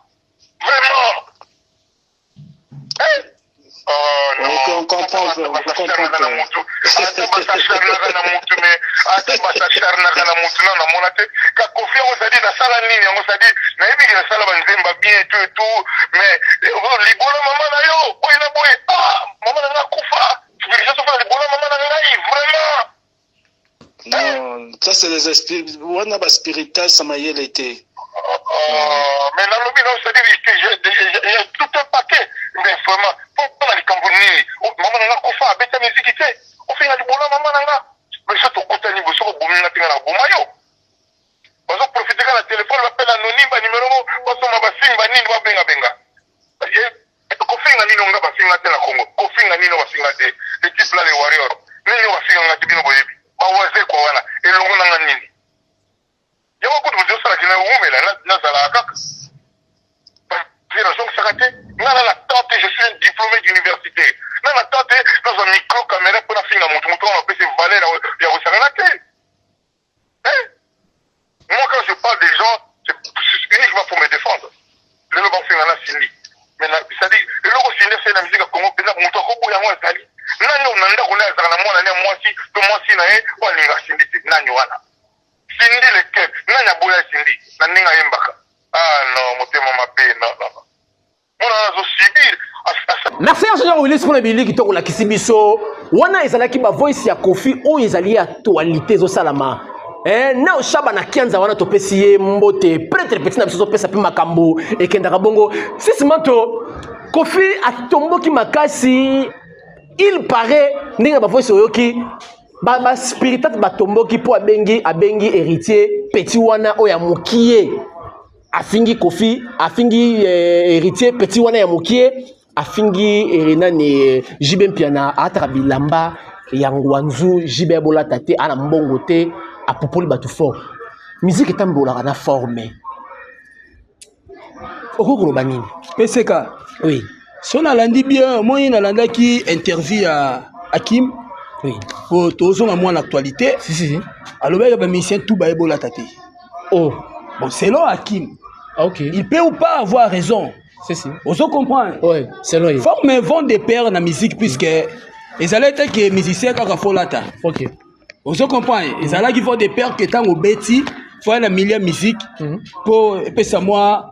Oh non. On comprend. Non, ça c'est les esprits. On a pas spirituel, ça m'a y été. Mais dans le bilan, c'est-à-dire qu'il y a tout un paquet. Mais vraiment, pour pas les Camerounais, maman n'a pas fait avec ta musique, on fait du boulot, maman n'a. Mais ça, tout côté niveau, sur le boulot, n'a pas de boulot. On va profiter de la téléphone, l'appel anonyme, numéro, on va passer, on va venir, on va venir, benga. Kofi nga nino nga basinga te na Congo. Kofi nga nino basinga te. L'équipe là les Warriors. Nino basinga nga tibino boyebi. Ba waze kwa wana. Elongo na nga nini. Yawa kutu mjo sala kina umela na sala kaka. Donc ça la tante, je suis un diplômé d'université. Dans la tante, dans un micro caméra pour la fin de mon on appelle ces valeurs, il y a aussi la tête. Moi, quand je parle des gens, c'est uniquement pour me défendre. Le logo c'est la Cindy. Mais c'est-à-dire, le logo c'est la musique à Congo, mais mon tour au bout de moi, c'est-à-dire, Nanyo Nanda Roula, moi si, tout moi si, ou à l'Inga Cindy, Nanyo Wana. Cindy le cœur, Nanya Boula Cindy, Naninga Imbaka. Ah non, mon thème m'a payé, non. Ingénieur Willis pour les qui tournent la Kisibiso. Wana ezalaki ba voice ya Kofi o ezali actualité zo salama. Na oshaba na kianza wana topesi ye mbote prêtre petit na biso pesa pe makambo ekendaka bongo. Sisimanto Kofi atomboki makasi il paraît ninga ba voice oyoki ba spiritat ba tomboki po abengi héritier petit wana o ya mokie afingi Kofi afingi héritier petit wana ya mokie afingi erena ne jibe mpiana ataka bilamba yangwanzu jibe bola tate ana mbongo te apopoli batu fort musique etambola na forme okoko banini PCK oui si on a landi bien moi il a landaki interview à Hakim oui pour toujours moi l'actualité si alors ben ba musicien tout ba bola tate oh bon selon Hakim OK il peut ou pas avoir raison. Si. On se comprend. Oui, c'est vrai. Forme vont des pères dans la musique puisque ils allaient être que musiciens quand il faut l'attendre. OK. On se comprend. Ils allaient qui font des pères qui étant au bêtis, font la millième musique pour pesa moi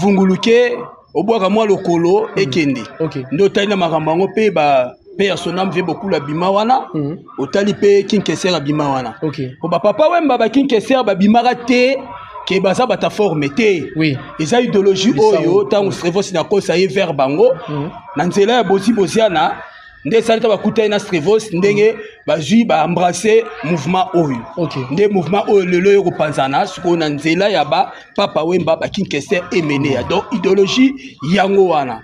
vunguluke au bois moi le colo et kendi. OK. Notaina marambango pe ba père son âme fait beaucoup la bimawana. Au talipe kinkeser la bimawana. OK. Pour papa wemba ba kinkeser ba bimarate. Qui est basé sur ta forme, oui. Ils ont idéologie oyo, tant on se révolte si na cause aille vers bango. Nanzela bosi bosiana, ndé salita ba kuta na strevos, ndenge ba jui ba embrasser mouvement oyo. Ndé mouvement oyo lelo yo panzana, suko nanzela ya ba papa wemba ba kinkese emene ya donc idéologie yango wana.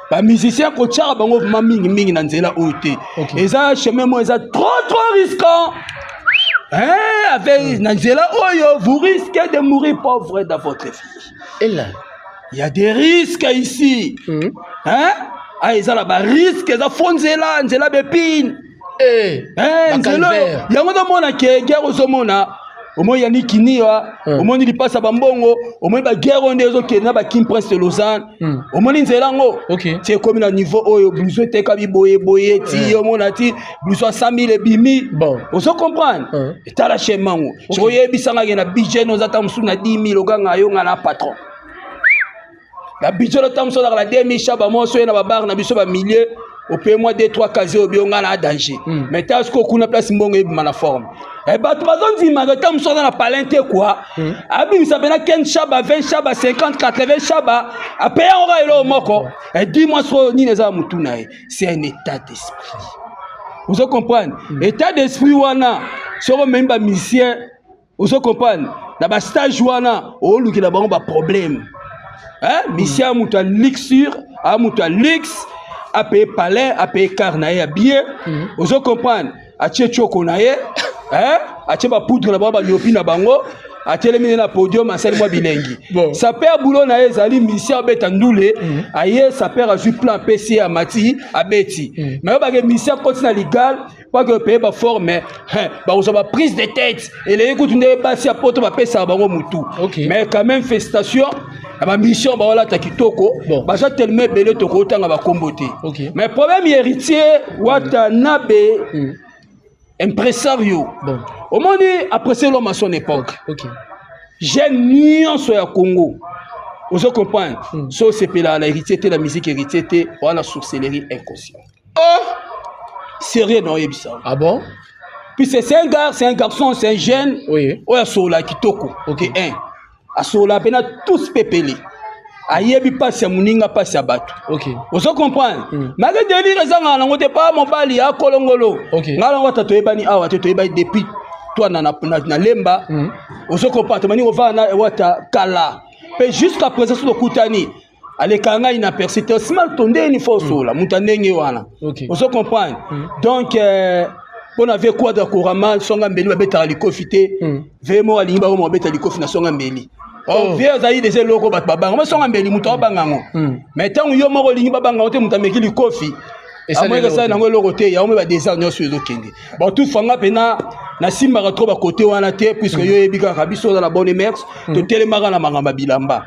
Ba musicien ko tchara bango mingi mingi nanzela oyo te. Eza chemin mo eza trop risquant. Avec Nanzela Oyo, vous risquez de mourir pauvre dans votre vie. Et là, il y a des risques ici. Ah, ils ont là-bas risques, ils ont fonzela, Nanzela bépine. Nanzela, il y a un monde qui est guerre aux hommes. Au moins, il y a ni Kiniwa, au moins, il passe à Bambongo, au moins, il y a guerre on est aux qui est Kim Prince de Lausanne. Au moins, il y a c'est comme un niveau où besoin de kabi boye, ti, au moins, il besoin de 100 000 et bimi. Bon, on se comprend. Et t'as la chaîne mango. Je voyais Bissanga, il y a un budget, nous attendons sous 10 000, au gars, il y a un patron. La budget, nous attendons sur la 2 000 chaba, moi, sur la barre, nous avons un millier. Au pays moi 2-3 casiers au bio ngana danger mais t'as ce qu'on a place mbongo et la forme et bah tu vas dire mais comme ça dans la palente quoi abi ça bena 15 chaba 20 chaba 50 80 chaba après on va aller au moko et dis-moi sur ni les amutuna c'est un état d'esprit vous comprenez état d'esprit wana sur même ba musicien vous comprenez na ba stage wana au luki na bango ba problème musicien muta luxure a muta luxe a payé palais, a payé carnaye, a billet. Vous comprenez? A tché choko naye, a tché ba poudre na baba yopi na bango, a tché lemine na podium, a sel moi bilengi. Sa père boulot naye zali missia beta ndoule, a ye sa père a joué plan PC à Mati, à Betty. Mais ba missia continue légal, pas que payer ba forme, mais ba vous avez prise de tête. Et les écoutes ne pas si à poto ba payer ça bango mutu. Mais quand même félicitations. Ma mission ba wala takitoko ba ja tellement belé toko tanga ba komboté mais problème héritier Watanabe impresario au monde apprécier l'homme à son époque j'ai nuance ya Congo vous comprenez so c'est pela la héritier la musique héritier on a sorcellerie inconscient sérieux non yebisa ah bon puis c'est un gars c'est un garçon c'est un jeune o ya so la kitoko a sola pena tous pepeli ayebi passe ya muninga passe ya batu vous comprenez mais que délire ezanga na ngote pas mobali ya kolongolo ngala wata toyebani awa toyebani depuis toi na lemba vous comprenez mani ova na wata kala pe jusqu'à présent sur le kutani alekanga ina persiste smart tonde ni fosola mutandenge wana vous comprenez donc on avait quoi d'accord mal songa mbeli ba beta likofité vraiment alingi ba mo beta likofi na songa mbeli vieux ayi des loko bat babanga ma songa mbeli muto bangango mais tant yo moko lingi babanga te mutameki likofi amwe que ça na ngo loko te ya o me ba des ans nyoso zo kende bon tout fanga pena na simba trop ba côté wana te puisque yo ebika kabiso dans la bonne mers to telemaka na mangamba bilamba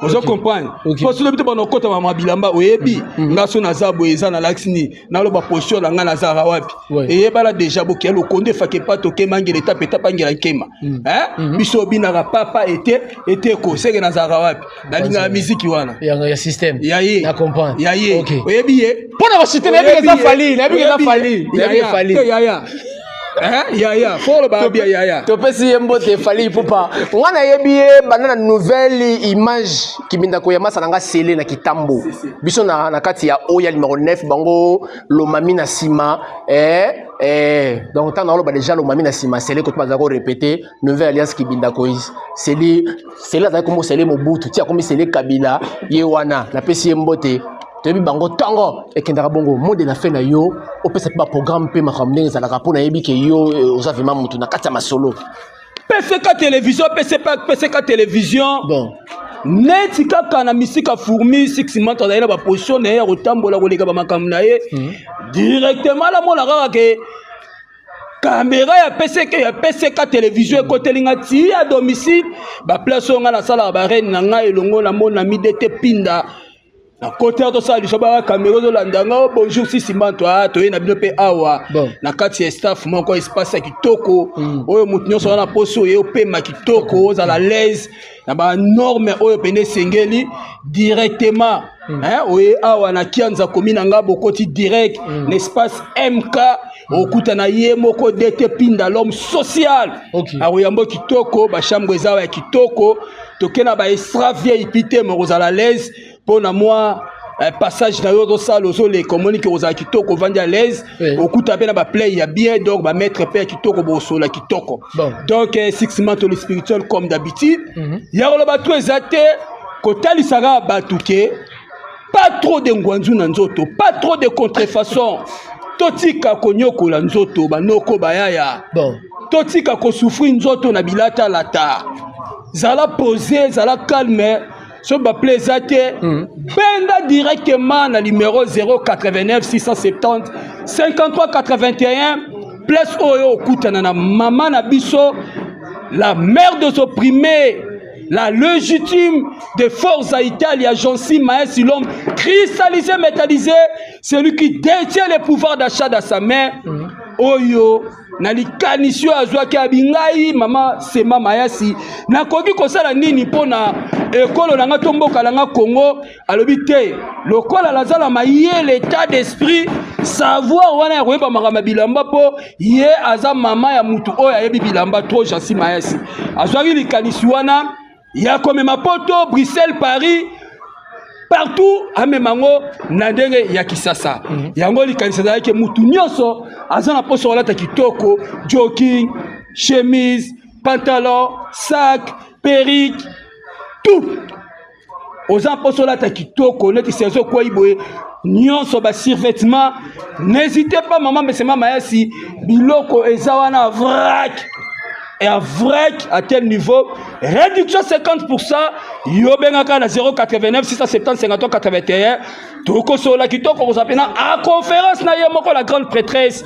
Vous comprenez? Parce que le but de côté maman bilamba oyebi ngaso nazabo eza na laxini na lo ba position na nga nazara wapi et bala déjà boké le konde fa ke pas toke mangele tape tapangela nkema hein biso binaka papa était ko seke nazara wapi na linga musique wana ya système yaye na comprendre yaye oyebi ye pona ba citer na bi za fali yaya yaya faut le babia yaya to pesi yembo te fali pupa ngana yebi banana nouvelle image kibinda ko yamasa nanga sele na kitambo biso na kati ya oya numéro 9 bango lo mami na sima donc tant na ba déjà lo mami na sima sele ko tbaza ko répéter nouvelle alliance kibinda ko sele za ko mo sele mobutu ti akomi sele kabila ye wana na pesi yembo te Tebi bango tango et kendara bongo monde de la fin na yo o pesa pas programme pe makamne za la rapona yebi ke yo oza vraiment mutu na kata masolo PCK télévision PCK télévision bon neti kaka na misika fourmi 6 mois to na ba position na ya rotambola ko leka ba makamna ye directement la mona kaka ke caméra ya PCK télévision côté linga ti à domicile ba place nga na sala ba reine na nga elongo na mona midete pinda na côté de ça, les la caméra de l'andanga, bonjour si Simon toi, tu es na binope awa. Na kati staff mon quoi espace qui toko, oyo mutinyo so na poso e ope makitoko za la l'aise, na ba norme oyo pene sengeli directement. Hein, oye awa na kianza komina nga bokoti direct, l'espace MK okuta na ye moko dete pinda l'homme social. Aroyambo kitoko, ba chambre ezawa kitoko, tokena ba extra vieille pité mo za la l'aise. Pour moi, passage dans l'autre salle, les communiques aux akitoko vendent à l'aise, au coup de la play, il y a bien donc va mettre père kitoko bosso la kitoko. Donc 6 mois le spirituel comme d'habitude. Il y a le bateau exacté, kotali saga batuke, pas trop de ngwanzu nanzoto, pas trop de contrefaçon. Totika konyoko la nzoto, banoko bayaya. Totika ko souffrir nzoto na bilata lata. Zala posé, zala calme. Ce plaisate benda directement na numéro 089 670 53 81 place oyo kutana na maman na biso la mère des opprimés la légitime de Forza Italia Jansi Maesi l'homme cristallisé métallisé celui qui détient le pouvoir d'achat dans sa main oyo na likanisio azwaki abingai mama Sema Mayasi nakoki kosala nini pona ekolo nanga tomboka nanga Congo alobi te lokola lazala maye l'état d'esprit savoir wana ya koyeba makama bilamba po ye aza mama ya mutu oyo ayebi bilamba trop Jansi Mayasi azwaki likanisi wana ya komema poto Bruxelles Paris partout amemango na ndenge ya kisasa yango likanisa yake mutu nyonso azana poso olata kitoko jogging chemise pantalon sac perruque tout oza poso olata kitoko neti saison kwa iboye nyonso ba survêtement n'hésitez pas maman Sema Mayasi biloko ezawana vrac. Et à vrai, à tel niveau, réduction 50%, yobengaka na 089 670 53 81. Toko sola kitoko ko sapena à conférence na yemoko la grande prêtresse,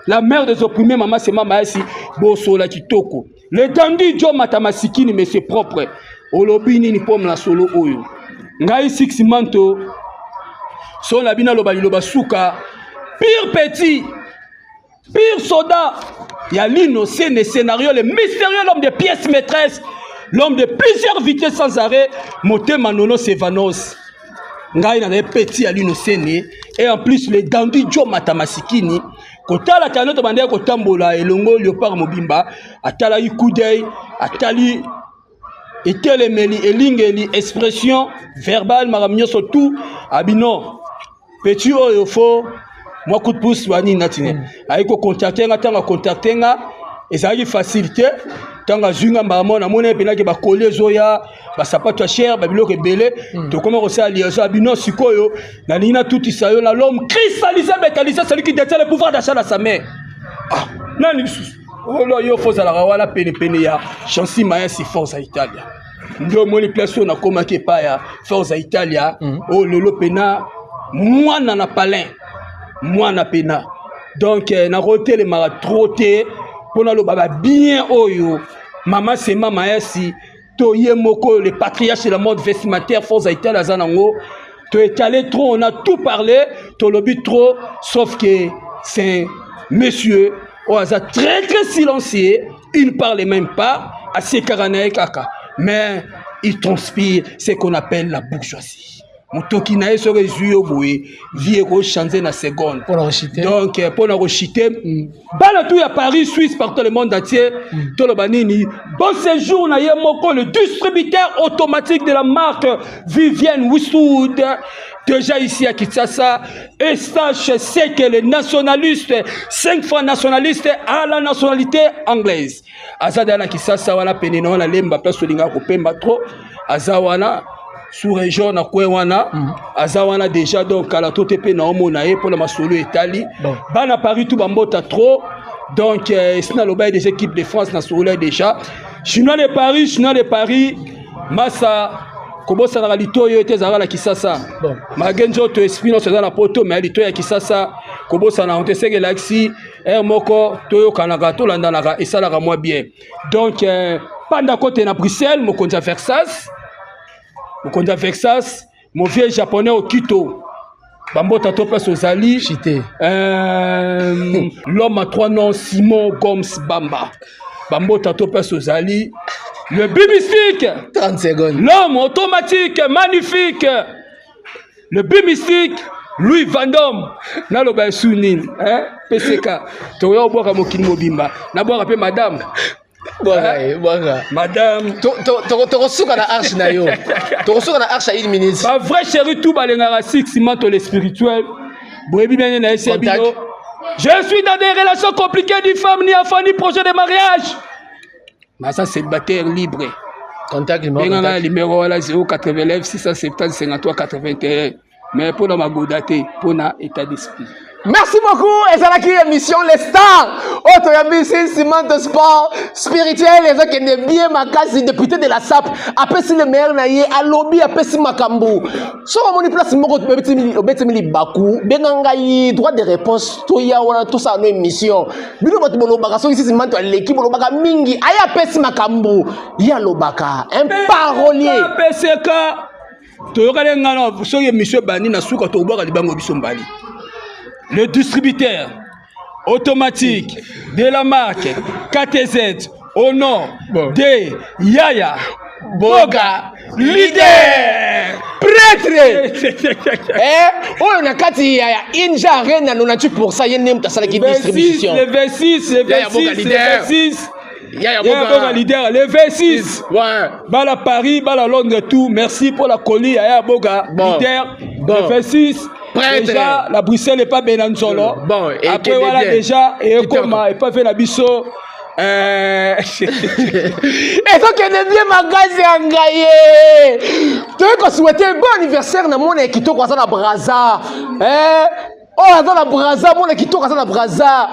la mère des opprimés maman Sema Mayasi, bo sola kitoko. Le dandy Jo Matamasikini mais c'est propre. Olobini ni pom la solo oyo. Ngai 6 manto. So la bina loba suka. Pire petit. Pire soda. Il y a l'innocent des scénarios, le mystérieux, l'homme de pièces maîtresses, l'homme de plusieurs vitesses sans arrêt, Moté Manono Sevanos. Ngai na petit à l'innocent et en plus le dandy Jo Matamasikini. Kota la tanote bande ko tambola elongo Léopard Mobimba, atala yi coup d'œil, atali etelemeli elingeli expression verbale maramnyo surtout abino petit oyo fo moi coup de pouce wani natine aiko contacter nga tanga contacter nga ezali facilité tanga zunga mbamo na mona pena ke ba coller zoya ba sapato cher ba biloko belé to comment on sait liaison abino sikoyo na nina tout isayo na l'homme cristallisé métallisé celui qui détient le pouvoir d'achat dans sa main ah nani oh là yo faut la wala pene ya Jansi Mayasi Forza Italia ndo moni place na koma ke pa ya Forza Italia oh lelo pena mwana na palin mwana pena donc na roté le mara troté pona lo baba bien oyo mama Sema Mayasi Toye Moko, le patriarche de la mode vestimentaire, Force Haïti, la Zanango. Tu es allé trop, on a tout parlé, tu lobby trop, sauf que c'est un monsieur, au hasard très très silencieux, il ne parlait même pas à ses caranaïs kaka, mais il transpire ce qu'on appelle la bourgeoisie. Motoki na yeso rezuyo boye vie ko changer na seconde pour la rechiter donc pour la rechiter bana tout à Paris Suisse partout le monde entier to lo banini bon séjour na ye moko le distributeur automatique de la marque Vivienne Westwood déjà ici à Kinshasa et sache c'est que les nationalistes 5 fois nationalistes à la nationalité anglaise azada na Kinshasa wana penina wana lemba place linga ko pemba trop azawana sous région na kwewana azawana déjà donc à la totepe na omona e pour la masolo Italie bana Paris tout bambota trop donc c'est le bail des équipes de France na solo déjà chinois de Paris massa kobosa na lito yo etezara la Kisasa magenjo to esprit no seza na poto mais lito ya Kisasa kobosa na ontese galaxy moko to kanaka to landanaka esalaka moi bien donc panda côté na Bruxelles mokonza Versace Mokonda Vexas, mon vieux japonais au Quito. Bambota Topa Sozali. L'homme à 3 noms, Simon Gomes Bamba. Bambota Topa Sozali. Le bimistique. 30 secondes. L'homme automatique, magnifique. Le bimistique, Louis Vandom. Nalo Bassounin. PCK. Toya Oboka Mokini Mobimba. Nabora pe madame. Madame, tu reçois la arche na yo. Tu reçois la arche à 1 minute. Pas vrai chéri tout balengara six manto le spirituel. Boebi bien na SBino. Je suis dans des relations compliquées ni femme ni enfant ni projet de mariage. Mais ça c'est célibataire libre. Contact numéro là 089 670 53 81. Mais pour ma godate, pour na état d'esprit. Merci beaucoup. Et c'est la émission Les Stars. Autre ambition, ciment de sport spirituel. Les gens qui aiment bien ma case, député de la SAP. Après, si le maire n'a yé, à lobby, après, si ma cambo. Sur mon place, mon petit bakou. Benanga y droit de réponse. Tout y a, on a tout ça, nos émissions. Bilo bat bolo baka, so ici, ciment de l'équipe, bolo baka mingi. Aya, après, si ma cambo. Ya lo baka. Un parolier. PCK. Tu regardes un gars, vous savez, monsieur Bani, n'a souka, tu vois, Libango Bissombali. Le distributeur automatique de la marque KTZ au nom de Yaya Boga, leader, prêtre. On a kati Yaya Inja Rena 98% yenem ta salaki distribution. Le 26, le 26. Yaya Boga leader, le 26. Ouais. Bala Paris, Bala Londres, tout. Merci pour la colis Yaya Boga leader, le 26. Déjà, la Bruxelles n'est pas bien en solo. Bon, et après, voilà, bien. Déjà, et comme il pas fait la bisso. Et donc, il est bien magasin en gaillé. Tu veux qu'on souhaite un bon anniversaire dans mon équipe qui est à Braza. Oh, dans la Braza, mon équipe qui est à Braza.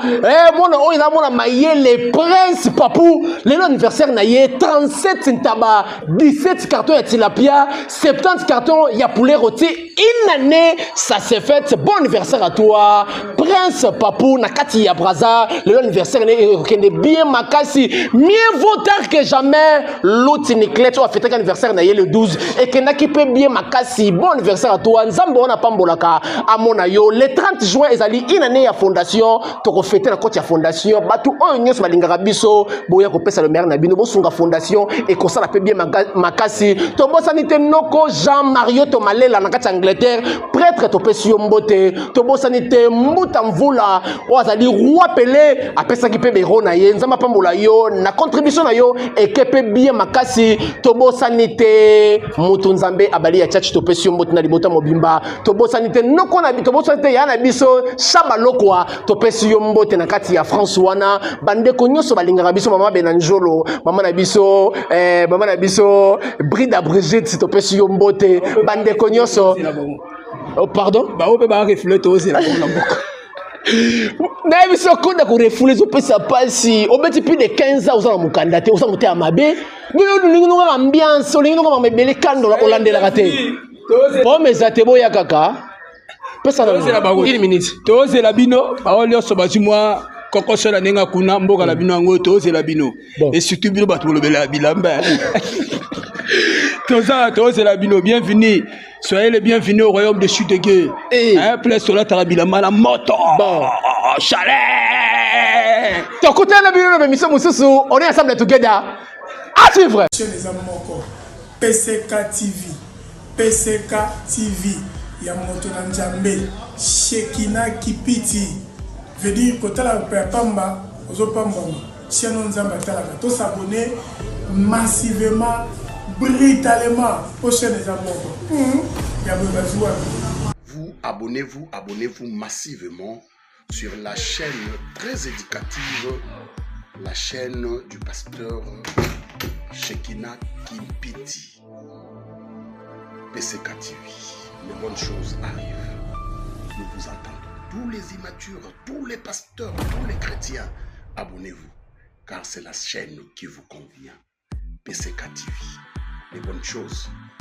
Mon maillé, les princes papou. L'anniversaire n'a yé 37 tabac, 17 cartons de tilapia, 70 cartons y a poulet rôti. Une année, ça s'est fait. Bon anniversaire à toi, prince papou, nakati ya Braza. L'anniversaire n'est bien makasi. Mieux vaut tard que jamais. L'autre Niclet, tu as fêté l'anniversaire n'a yé le 12. Et que n'a qui peut bien makasi. Bon anniversaire à toi. Nzambo na pambolaka. À mon ayo. Les 30 juin, ezali une année à fondation. Tu as fêté la côte à fondation. Batu on nyos malingara biso. Boya ko pesa le maire na bino. Bo sunga fondation. Et ko ça la peut bien makasi. Tobo sanité noko Jean-Mario Tomalela nakati Angleterre. Prêtre to pesi yombote. Tobo sanité mbuta mvula. Oazali roi Pelé. Apesa ki pe bero na ye. Nzamba pambola yo. Na contribution na yo. Et que peut bien makasi. Tobo sanité mutu nzambe abali ya tchatch to pesi yombote na libota mobimba. Tobo sanité noko na tobo sanité ya na biso shabalokwa to pesi yombote na kati ya France wana. Bande ko nyoso balingaka biso mama Benanjolo. Mama na biso Brida Brigitte to pesi yombote. Bande ko nyoso. Oh pardon? Bah on peut pas refléter aussi la boca. Na biso konda ko refouler zo pesa pasi. O beti plus de 15 ans aux mukandate, aux muté amabe. Nous ambiance, nous ngoma mebele kando la olandela kate. Po mezate boya kaka. Pesa na 1 minute. Toze la bino, baolio sobaji moi kokoso la nenga kuna mboka la bino ngo toze la bino. Et surtout bino bato lobela bilamba. c'est la bino, bienvenue. Soyez les bienvenus au royaume de chute de guerre. Hein, place sur la tarabila, la moto. Bon. Chalet. Tu écoutes la bino, mais mission Moussoussou, on est ensemble together. À suivre. PCK TV. PCK TV. Yamoto Nanjambe. Shekina Kipiti. Veut dire que tu as la pamba, aux pamba. Si on s'abonne massivement, brutalement aux chaînes des amours. Vous abonnez-vous massivement sur la chaîne très éducative, la chaîne du pasteur Shekina Kimpiti. PCK TV. Les bonnes choses arrivent. Nous vous attendons. Tous les immatures, tous les pasteurs, tous les chrétiens, abonnez-vous. Car c'est la chaîne qui vous convient. PCK TV. Les bonnes choses arrivent.